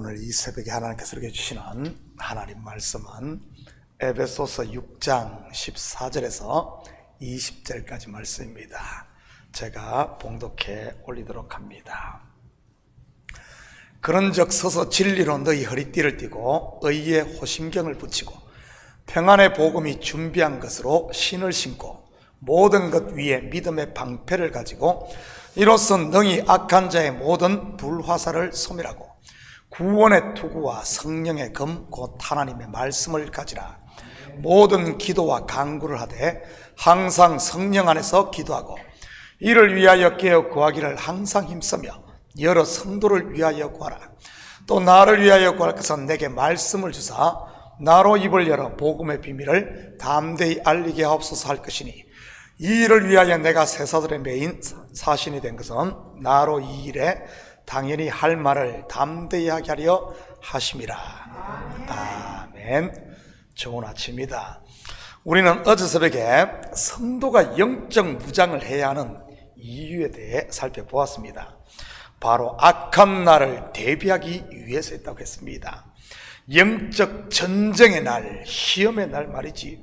오늘 이 새벽에 하나님께서 이렇게 주시는 하나님 말씀은 에베소서 6장 14절에서 20절까지 말씀입니다. 제가 봉독해 올리도록 합니다. 그런즉 서서 진리로 너희 허리띠를 띠고 의의 호심경을 붙이고 평안의 복음이 준비한 것으로 신을 신고 모든 것 위에 믿음의 방패를 가지고 이로써 능히 악한 자의 모든 불화살을 소멸하고 구원의 투구와 성령의 검 곧 하나님의 말씀을 가지라. 모든 기도와 간구를 하되 항상 성령 안에서 기도하고 이를 위하여 깨어 구하기를 항상 힘쓰며 여러 성도를 위하여 구하라. 또 나를 위하여 구할 것은 내게 말씀을 주사 나로 입을 열어 복음의 비밀을 담대히 알리게 하옵소서 할 것이니 이 일을 위하여 내가 세사들의 메인 사신이 된 것은 나로 이 일에 당연히 할 말을 담대히 하게 하려 하심이라. 아멘. 좋은 아침입니다. 우리는 어제 새벽에 성도가 영적 무장을 해야 하는 이유에 대해 살펴보았습니다. 바로 악한 날을 대비하기 위해서였다고 했습니다. 영적 전쟁의 날, 시험의 날 말이지.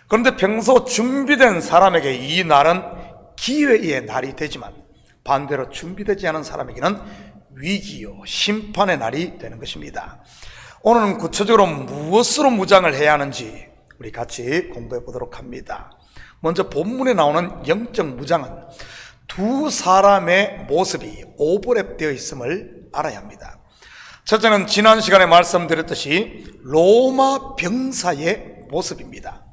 그런데 평소 준비된 사람에게 이 날은 기회의 날이 되지만 반대로 준비되지 않은 사람에게는 위기요, 심판의 날이 되는 것입니다. 오늘은 구체적으로 무엇으로 무장을 해야 하는지 우리 같이 공부해 보도록 합니다. 먼저 본문에 나오는 영적 무장은 두 사람의 모습이 오버랩되어 있음을 알아야 합니다. 첫째는 지난 시간에 말씀드렸듯이 로마 병사의 모습입니다.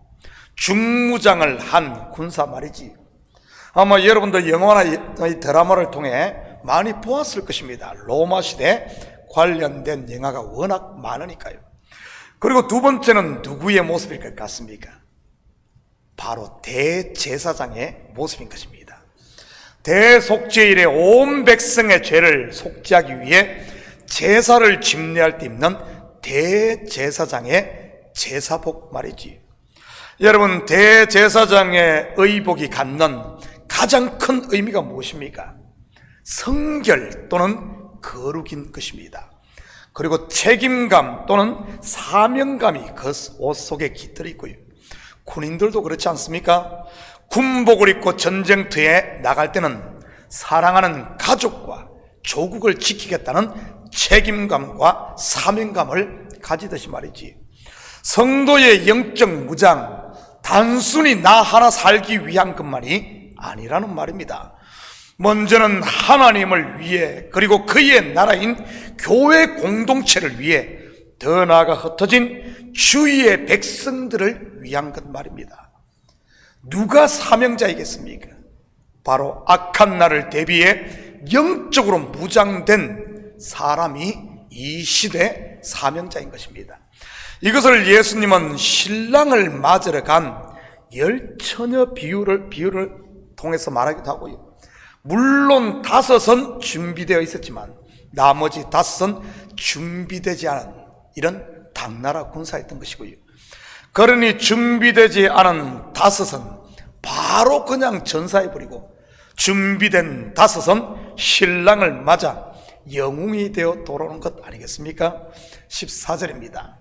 중무장을 한 군사 말이지. 아마 여러분도 영화나 드라마를 통해 많이 보았을 것입니다. 로마 시대 관련된 영화가 워낙 많으니까요. 그리고 두 번째는 누구의 모습일 것 같습니까? 바로 대제사장의 모습인 것입니다. 대속죄일에 온 백성의 죄를 속죄하기 위해 제사를 집례할 때 입는 대제사장의 제사복 말이지. 여러분, 대제사장의 의복이 갖는 가장 큰 의미가 무엇입니까? 성결 또는 거룩인 것입니다. 그리고 책임감 또는 사명감이 그 옷 속에 깃들어 있고요. 군인들도 그렇지 않습니까? 군복을 입고 전쟁터에 나갈 때는 사랑하는 가족과 조국을 지키겠다는 책임감과 사명감을 가지듯이 말이지. 성도의 영적 무장, 단순히 나 하나 살기 위한 것만이 아니라는 말입니다. 먼저는 하나님을 위해, 그리고 그의 나라인 교회 공동체를 위해, 더 나아가 흩어진 주위의 백성들을 위한 것 말입니다. 누가 사명자이겠습니까? 바로 악한 날을 대비해 영적으로 무장된 사람이 이 시대 사명자인 것입니다. 이것을 예수님은 신랑을 맞으러 간 열처녀 비유를 통해서 말하기도 하고요. 물론 5은 준비되어 있었지만 나머지 5은 준비되지 않은 이런 당나라 군사였던 것이고요. 그러니 준비되지 않은 5은 바로 그냥 전사해버리고 준비된 5은 신랑을 맞아 영웅이 되어 돌아오는 것 아니겠습니까? 14절입니다.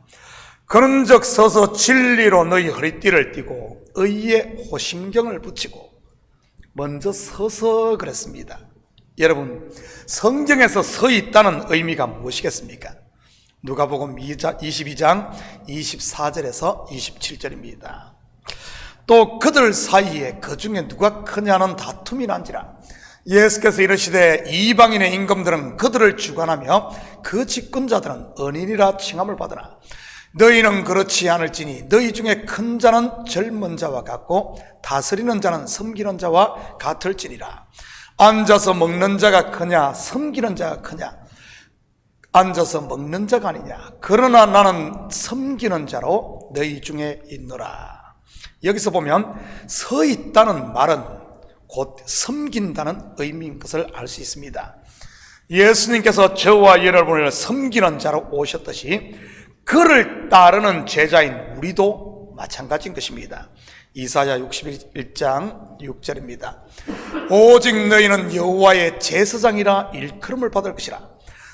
그런즉 서서 진리로 너희 허리띠를 띠고 의의 호심경을 붙이고. 먼저 서서 그랬습니다. 여러분, 성경에서 서 있다는 의미가 무엇이겠습니까? 누가복음 22장 24절에서 27절입니다. 또 그들 사이에 그 중에 누가 크냐는 다툼이 난지라. 예수께서 이르시되 이방인의 임금들은 그들을 주관하며 그 집권자들은 은인이라 칭함을 받으나 너희는 그렇지 않을지니 너희 중에 큰 자는 젊은 자와 같고 다스리는 자는 섬기는 자와 같을지니라. 앉아서 먹는 자가 크냐 섬기는 자가 크냐? 앉아서 먹는 자가 아니냐? 그러나 나는 섬기는 자로 너희 중에 있노라. 여기서 보면 서 있다는 말은 곧 섬긴다는 의미인 것을 알 수 있습니다. 예수님께서 저와 여러분을 섬기는 자로 오셨듯이 그를 따르는 제자인 우리도 마찬가지인 것입니다. 이사야 61장 6절입니다. 오직 너희는 여호와의 제사장이라 일컬음을 받을 것이라.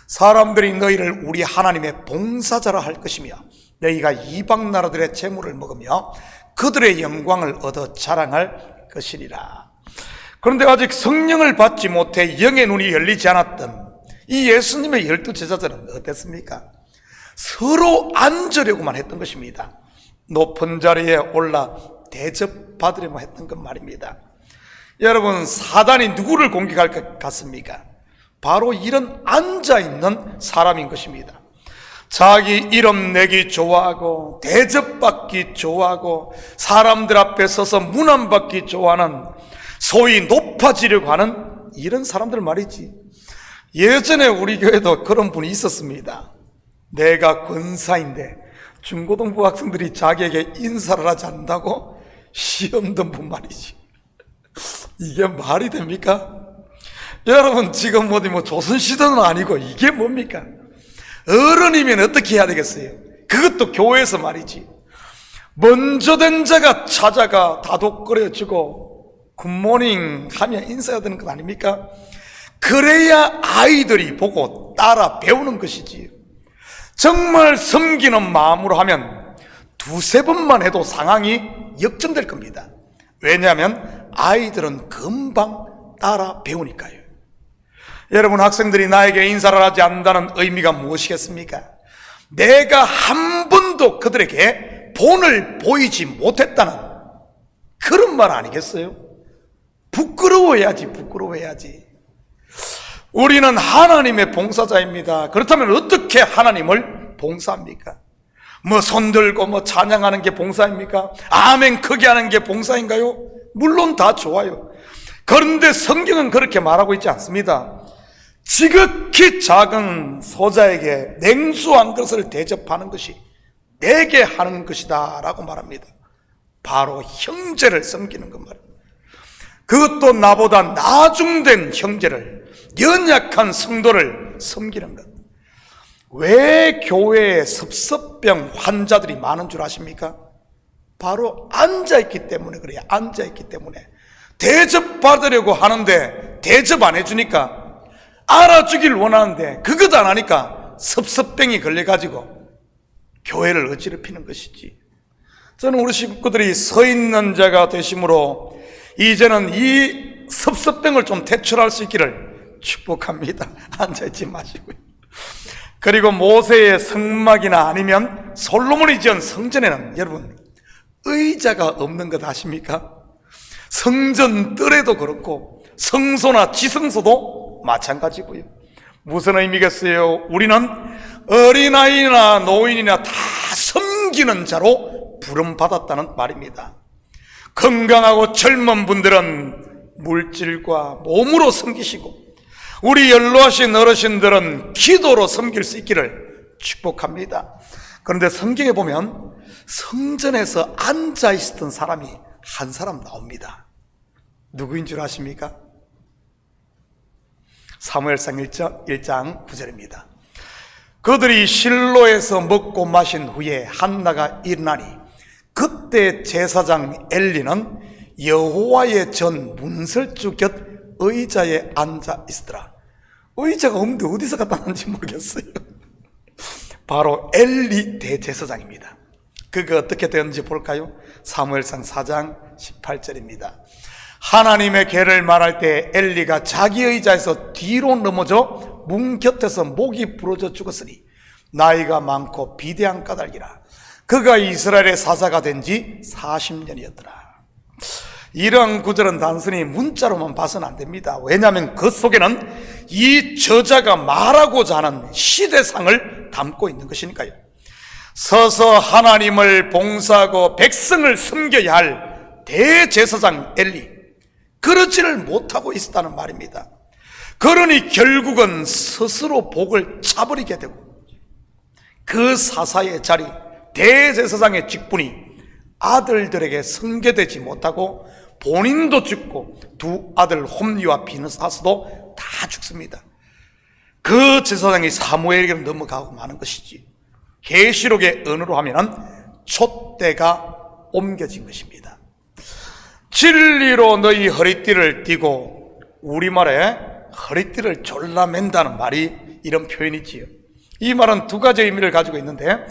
사람들이 너희를 우리 하나님의 봉사자라 할 것이며 너희가 이방 나라들의 재물을 먹으며 그들의 영광을 얻어 자랑할 것이니라. 그런데 아직 성령을 받지 못해 영의 눈이 열리지 않았던 이 예수님의 12 제자들은 어땠습니까? 서로 앉으려고만 했던 것입니다. 높은 자리에 올라 대접받으려고 했던 것 말입니다. 여러분, 사단이 누구를 공격할 것 같습니까? 바로 이런 앉아있는 사람인 것입니다. 자기 이름 내기 좋아하고 대접받기 좋아하고 사람들 앞에 서서 문안받기 좋아하는, 소위 높아지려고 하는 이런 사람들 말이지. 예전에 우리 교회도 그런 분이 있었습니다. 내가 권사인데 중고등부 학생들이 자기에게 인사를 하지 않는다고 시험 든 분 말이지. 이게 말이 됩니까? 여러분, 지금 어디 조선시대는 아니고 이게 뭡니까? 어른이면 어떻게 해야 되겠어요? 그것도 교회에서 말이지. 먼저 된 자가 찾아가 다독거려주고 굿모닝 하며 인사해야 되는 것 아닙니까? 그래야 아이들이 보고 따라 배우는 것이지. 정말 섬기는 마음으로 하면 두세 번만 해도 상황이 역전될 겁니다. 왜냐하면 아이들은 금방 따라 배우니까요. 여러분, 학생들이 나에게 인사를 하지 않는다는 의미가 무엇이겠습니까? 내가 한 번도 그들에게 본을 보이지 못했다는 그런 말 아니겠어요? 부끄러워해야지. 우리는 하나님의 봉사자입니다. 그렇다면 어떻게 하나님을 봉사합니까? 손들고 찬양하는 게 봉사입니까? 아멘 크게 하는 게 봉사인가요? 물론 다 좋아요. 그런데 성경은 그렇게 말하고 있지 않습니다. 지극히 작은 소자에게 냉수 한 그릇을 대접하는 것이 내게 하는 것이다 라고 말합니다. 바로 형제를 섬기는 것 말입니다. 그것도 나보다 나중된 형제를, 연약한 성도를 섬기는 것. 왜 교회에 섭섭병 환자들이 많은 줄 아십니까? 바로 앉아있기 때문에 그래요. 앉아있기 때문에. 대접받으려고 하는데 대접 안 해주니까, 알아주길 원하는데 그것 안 하니까 섭섭병이 걸려가지고 교회를 어지럽히는 것이지. 저는 우리 식구들이 서 있는 자가 되심으로 이제는 이 섭섭병을 좀 퇴출할 수 있기를 축복합니다. 앉아있지 마시고요. 그리고 모세의 성막이나 아니면 솔로몬이 지은 성전에는 여러분 의자가 없는 것 아십니까? 성전 뜰에도 그렇고 성소나 지성소도 마찬가지고요. 무슨 의미겠어요? 우리는 어린아이나 노인이나 다 섬기는 자로 부름받았다는 말입니다. 건강하고 젊은 분들은 물질과 몸으로 섬기시고, 우리 연로하신 어르신들은 기도로 섬길 수 있기를 축복합니다. 그런데 성경에 보면 성전에서 앉아있었던 사람이 한 사람 나옵니다. 누구인 줄 아십니까? 사무엘상 1장 9절입니다. 그들이 실로에서 먹고 마신 후에 한나가 일어나니 그때 제사장 엘리는 여호와의 전 문설주 곁 의자에 앉아 있더라. 의자가 없는데 어디서 갖다 놨는지 모르겠어요. 바로 엘리 대제사장입니다. 그거 어떻게 되었는지 볼까요? 사무엘상 4장 18절입니다. 하나님의 계를 말할 때 엘리가 자기 의자에서 뒤로 넘어져 문 곁에서 목이 부러져 죽었으니 나이가 많고 비대한 까닭이라. 그가 이스라엘의 사사가 된 지 40년이었더라. 이러한 구절은 단순히 문자로만 봐서는 안 됩니다. 왜냐하면 그 속에는 이 저자가 말하고자 하는 시대상을 담고 있는 것이니까요. 서서 하나님을 봉사하고 백성을 섬겨야 할 대제사장 엘리, 그러지를 못하고 있었다는 말입니다. 그러니 결국은 스스로 복을 차버리게 되고 그 사사의 자리, 대제사장의 직분이 아들들에게 승계되지 못하고 본인도 죽고 두 아들 홈리와 비느하스도 다 죽습니다. 그 제사장이 사무엘에게로 넘어가고 마는 것이지. 계시록의 언어로 하면은 촛대가 옮겨진 것입니다. 진리로 너희 허리띠를 띠고, 우리말에 허리띠를 졸라맨다는 말이 이런 표현이지요. 이 말은 두 가지 의미를 가지고 있는데,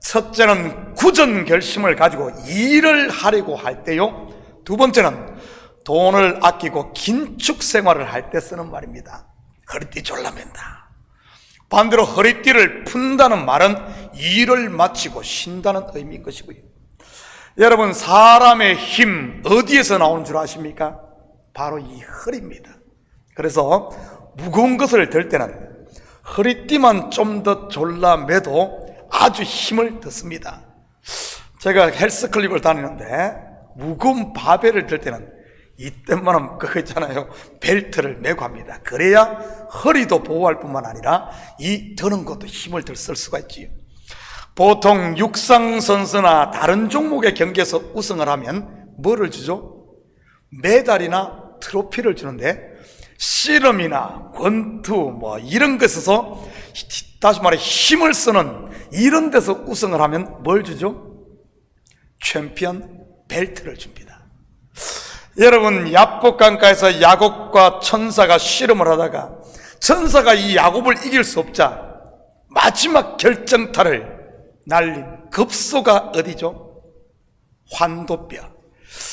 첫째는 굳은 결심을 가지고 일을 하려고 할 때요, 두 번째는 돈을 아끼고 긴축 생활을 할 때 쓰는 말입니다. 허리띠 졸라맨다. 반대로 허리띠를 푼다는 말은 일을 마치고 쉰다는 의미인 것이고요. 여러분, 사람의 힘 어디에서 나오는 줄 아십니까? 바로 이 허리입니다. 그래서 무거운 것을 들 때는 허리띠만 좀 더 졸라매도 아주 힘을 더 씁니다. 제가 헬스클립을 다니는데 무거운 바벨을 들 때는 이때만은 그거 있잖아요, 벨트를 메고 합니다. 그래야 허리도 보호할 뿐만 아니라 이 드는 것도 힘을 더 쓸 수가 있지요. 보통 육상 선수나 다른 종목의 경기에서 우승을 하면 뭐를 주죠? 메달이나 트로피를 주는데, 씨름이나 권투 이런 것에서 다시 말해 힘을 쓰는 이런 데서 우승을 하면 뭘 주죠? 챔피언 벨트를 줍니다. 여러분, 야복강가에서 야곱과 천사가 씨름을 하다가 천사가 이 야곱을 이길 수 없자 마지막 결정타를 날린 급소가 어디죠? 환도뼈.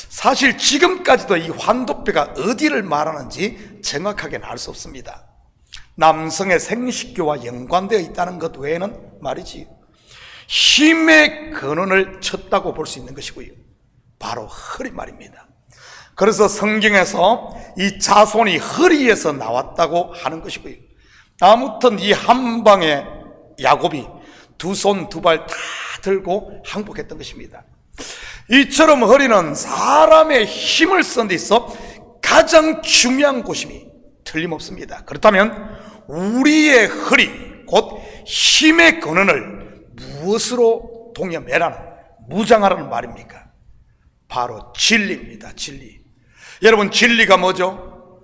사실 지금까지도 이 환도뼈가 어디를 말하는지 정확하게는 알 수 없습니다. 남성의 생식교와 연관되어 있다는 것 외에는 말이지, 힘의 근원을 쳤다고 볼 수 있는 것이고요, 바로 허리 말입니다. 그래서 성경에서 이 자손이 허리에서 나왔다고 하는 것이고요. 아무튼 이 한 방에 야곱이 두 손 두 발 다 들고 항복했던 것입니다. 이처럼 허리는 사람의 힘을 쓰는 데 있어 가장 중요한 곳임이 틀림없습니다. 그렇다면 우리의 허리, 곧 힘의 근원을 무엇으로 동여매라는, 무장하라는 말입니까? 바로 진리입니다. 진리. 여러분, 진리가 뭐죠?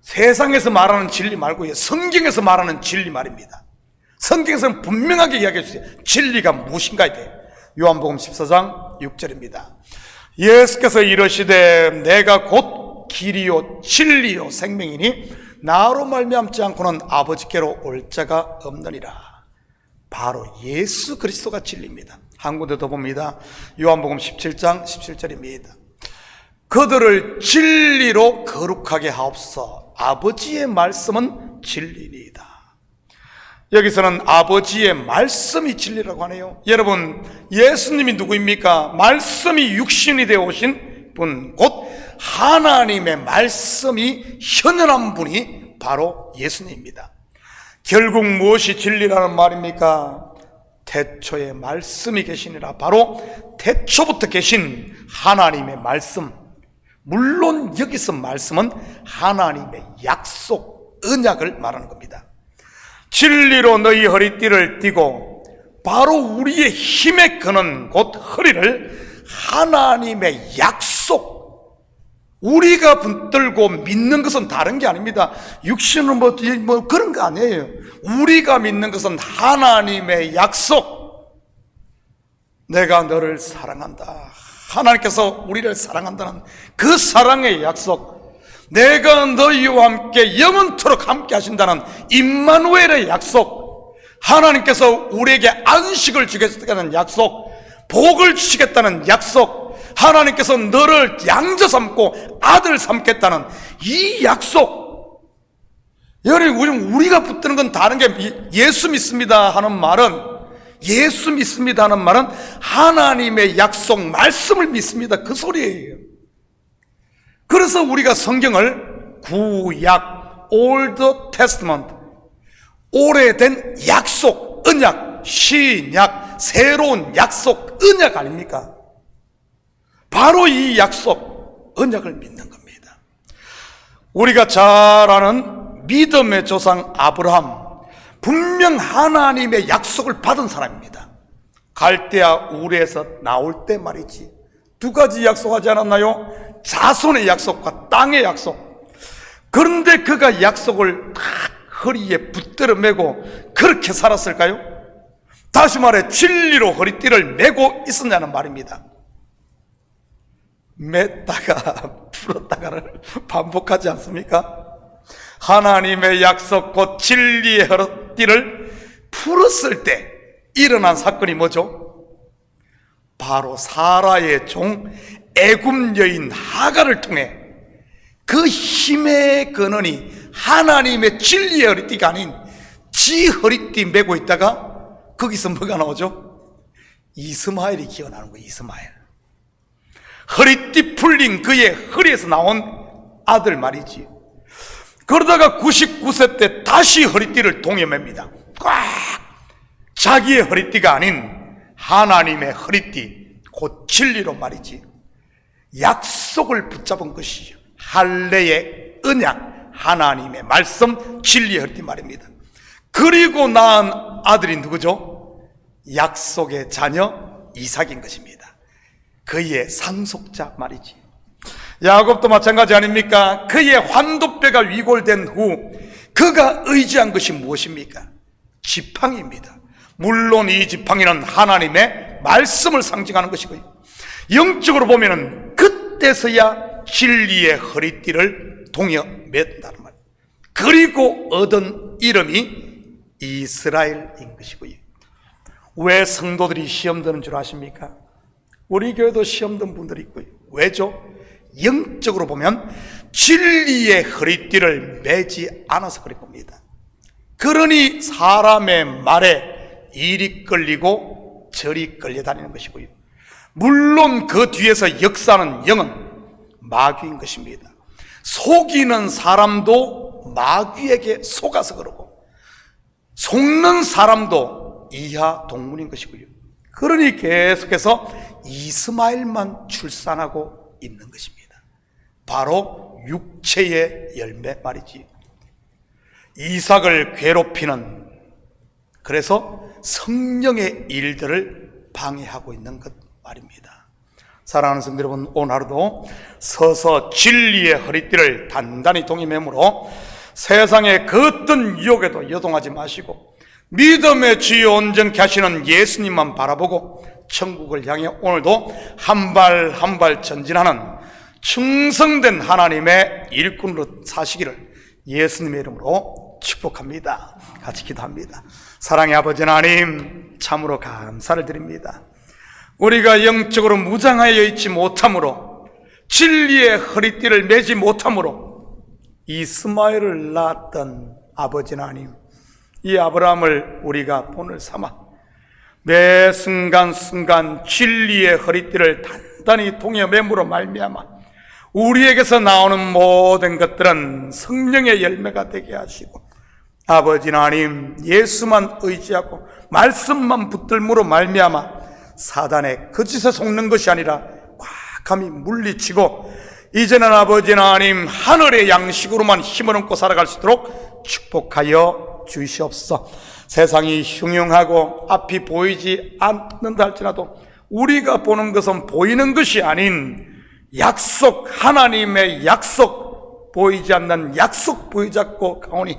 세상에서 말하는 진리 말고요, 성경에서 말하는 진리 말입니다. 성경에서는 분명하게 이야기해 주세요. 진리가 무엇인가에 대해. 요한복음 14장 6절입니다. 예수께서 이르시되 내가 곧 길이요 진리요 생명이니 나로 말미암지 않고는 아버지께로 올 자가 없느니라. 바로 예수 그리스도가 진리입니다. 한 군데 더 봅니다. 요한복음 17장 17절입니다. 그들을 진리로 거룩하게 하옵소서. 아버지의 말씀은 진리니이다. 여기서는 아버지의 말씀이 진리라고 하네요. 여러분, 예수님이 누구입니까? 말씀이 육신이 되어 오신 분, 곧 하나님의 말씀이 현현한 분이 바로 예수님입니다. 결국 무엇이 진리라는 말입니까? 태초에 말씀이 계시니라. 바로 태초부터 계신 하나님의 말씀. 물론 여기서 말씀은 하나님의 약속, 언약을 말하는 겁니다. 진리로 너희 허리띠를 띠고, 바로 우리의 힘의 근원 곧 허리를 하나님의 약속, 우리가 붙들고 믿는 것은 다른 게 아닙니다. 육신은 뭐 그런 거 아니에요. 우리가 믿는 것은 하나님의 약속. 내가 너를 사랑한다. 하나님께서 우리를 사랑한다는 그 사랑의 약속. 내가 너희와 함께 영원토록 함께 하신다는 임마누엘의 약속. 하나님께서 우리에게 안식을 주겠다는 약속, 복을 주시겠다는 약속, 하나님께서 너를 양자 삼고 아들 삼겠다는 이 약속. 여러분, 우리가 붙드는 건 다른 게, 예수 믿습니다 하는 말은, 예수 믿습니다 하는 말은 하나님의 약속 말씀을 믿습니다, 그 소리예요. 그래서 우리가 성경을 구약, Old Testament, 오래된 약속, 언약, 신약, 새로운 약속, 언약 아닙니까? 바로 이 약속, 언약을 믿는 겁니다. 우리가 잘 아는 믿음의 조상 아브라함, 분명 하나님의 약속을 받은 사람입니다. 갈대아 우르에서 나올 때 말이지, 두 가지 약속하지 않았나요? 자손의 약속과 땅의 약속. 그런데 그가 약속을 다 허리에 붙들어 매고 그렇게 살았을까요? 다시 말해, 진리로 허리띠를 매고 있었냐는 말입니다. 맸다가 풀었다가를 반복하지 않습니까? 하나님의 약속 곧 진리의 허리띠를 풀었을 때 일어난 사건이 뭐죠? 바로 사라의 종 애굽 여인 하갈을 통해 그 힘의 근원이 하나님의 진리의 허리띠가 아닌 지 허리띠 메고 있다가 거기서 뭐가 나오죠? 이스마엘이 기어나는 거예요. 이스마엘. 허리띠 풀린 그의 허리에서 나온 아들 말이지. 그러다가 99세 때 다시 허리띠를 동여맵니다. 꽉! 자기의 허리띠가 아닌 하나님의 허리띠, 곧 진리로 말이지. 약속을 붙잡은 것이죠. 할례의 언약, 하나님의 말씀, 진리의 허리띠 말입니다. 그리고 낳은 아들이 누구죠? 약속의 자녀 이삭인 것입니다. 그의 상속자 말이지. 야곱도 마찬가지 아닙니까? 그의 환도뼈가 위골된 후 그가 의지한 것이 무엇입니까? 지팡이입니다. 물론 이 지팡이는 하나님의 말씀을 상징하는 것이고요, 영적으로 보면은 그때서야 진리의 허리띠를 동여 맸다는 말. 그리고 얻은 이름이 이스라엘인 것이고요. 왜 성도들이 시험 드는 줄 아십니까? 우리 교회도 시험 든 분들이 있고요. 왜죠? 영적으로 보면 진리의 허리띠를 매지 않아서 그럴 겁니다. 그러니 사람의 말에 이리 끌리고 저리 끌려다니는 것이고요, 물론 그 뒤에서 역사하는 영은 마귀인 것입니다. 속이는 사람도 마귀에게 속아서 그러고 속는 사람도 이하 동문인 것이고요. 그러니 계속해서 이스마엘만 출산하고 있는 것입니다. 바로 육체의 열매 말이지. 이삭을 괴롭히는, 그래서 성령의 일들을 방해하고 있는 것 말입니다. 사랑하는 성도 여러분, 오늘 하루도 서서 진리의 허리띠를 단단히 동여매므로 세상의 그 어떤 유혹에도 여동하지 마시고 믿음의 주여 온전케 하시는 예수님만 바라보고 천국을 향해 오늘도 한 발 한 발 전진하는 충성된 하나님의 일꾼으로 사시기를 예수님의 이름으로 축복합니다. 같이 기도합니다. 사랑의 아버지 하나님, 참으로 감사를 드립니다. 우리가 영적으로 무장하여 있지 못함으로, 진리의 허리띠를 매지 못함으로 이스마엘을 낳았던 아버지 하나님, 이 아브라함을 우리가 본을 삼아 매 순간순간 진리의 허리띠를 단단히 동여매므로 말미암아 우리에게서 나오는 모든 것들은 성령의 열매가 되게 하시고, 아버지 하나님, 예수만 의지하고 말씀만 붙들므로 말미암아 사단의 거짓에 속는 것이 아니라 과감히 물리치고 이제는 아버지 하나님 하늘의 양식으로만 힘을 얻고 살아갈 수 있도록 축복하여 주시옵소서. 세상이 흉흉하고 앞이 보이지 않는다 할지라도 우리가 보는 것은 보이는 것이 아닌 약속, 하나님의 약속, 보이지 않는 약속 부여잡고 가오니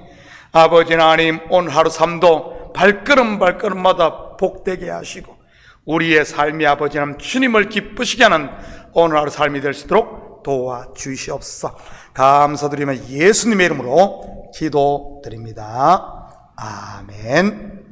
아버지 하나님, 오늘 하루 삶도 발걸음 발걸음마다 복되게 하시고 우리의 삶이 아버지 하나님 주님을 기쁘시게 하는 오늘 하루 삶이 될 수 있도록 도와주시옵소서. 감사드리며 예수님의 이름으로 기도드립니다. 아멘.